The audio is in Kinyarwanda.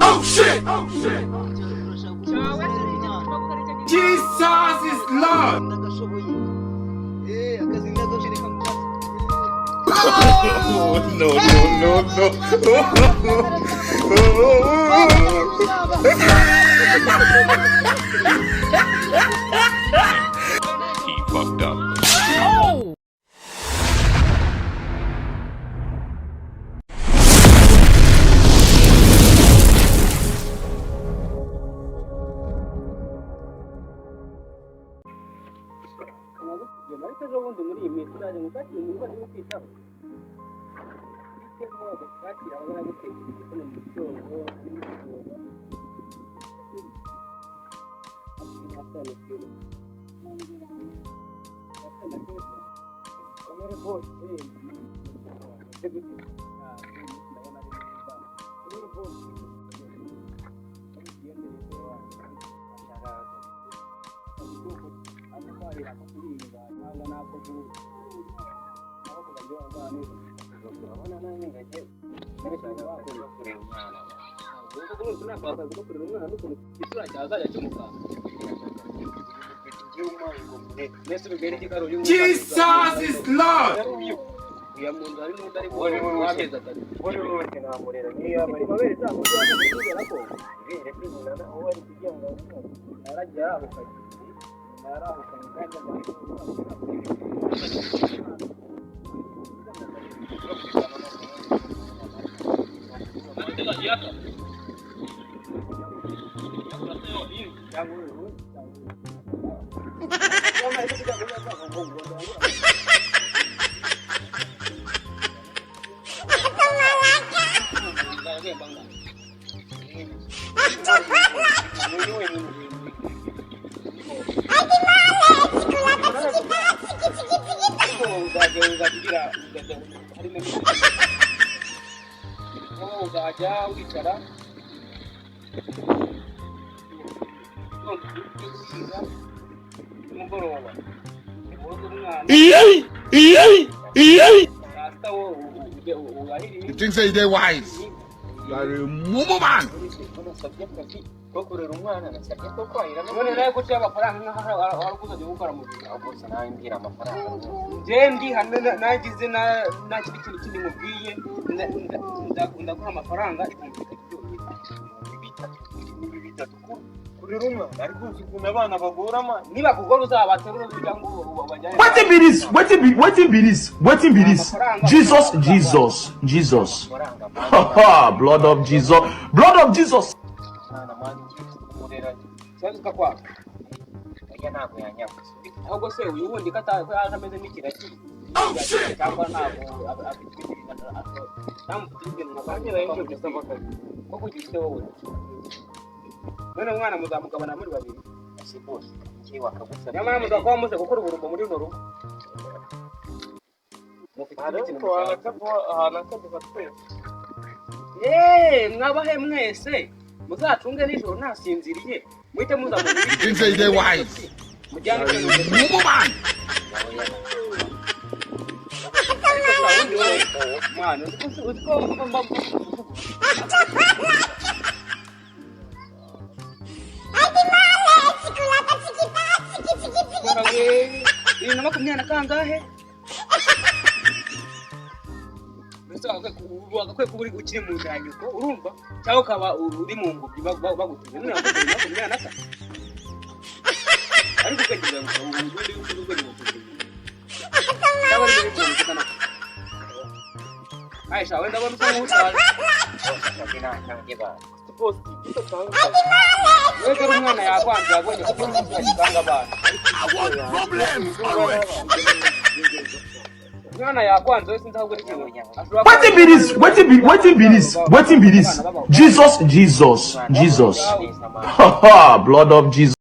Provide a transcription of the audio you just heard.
Oh shit! Jesus is Lord! Oh, no. He fucked up. Oh! Jesus is Lord! You think say they wise? You are a mumu man. Kokurera umwana nasabye ko kwahira none naye ko cyaba amafaranga arakuzaje gukora mu bintu ahubwo sanangira amafaranga nje ndi hano nagize na kindi mubwiye ndaguha amafaranga bitatu kurera umwana ariko ukuna abana bagorama niba kugora uzabaterura kugira ngo bajyane. Wetin be this Jesus blood of Jesus Cyangwa Kwaka ya ntabwo yanyakuze ahubwo se uyu wundi kata ko yarameze n'ikiraki cyangwa ntabwo tamutije mu bakanye bayo gusaba akazi ko kugise wowe none umwana muzamugabana muri babiri si bose ngiye wakagusaba nyamara muzakwa muze gukora uburumbo muri no rugo mwabahe mwese muzacunge nijoro nasinziriye muhite muzabona You say they wise? Mumu man. Bagakwiye kuba uri ukiri mu ndanyuko urumva cyangwa ukaba uri mu ngobyi bagutuye none bakubwira nasa ariko ukagira ngo ubundi uko ni mutuye cyangwa ni muri cyo kana Aisha wenda bano cyangwa post ito cyangwa wewe umwana yakwanze yabonye ko cyangwa abantu Wetin be this? Jesus. Blood of Jesus.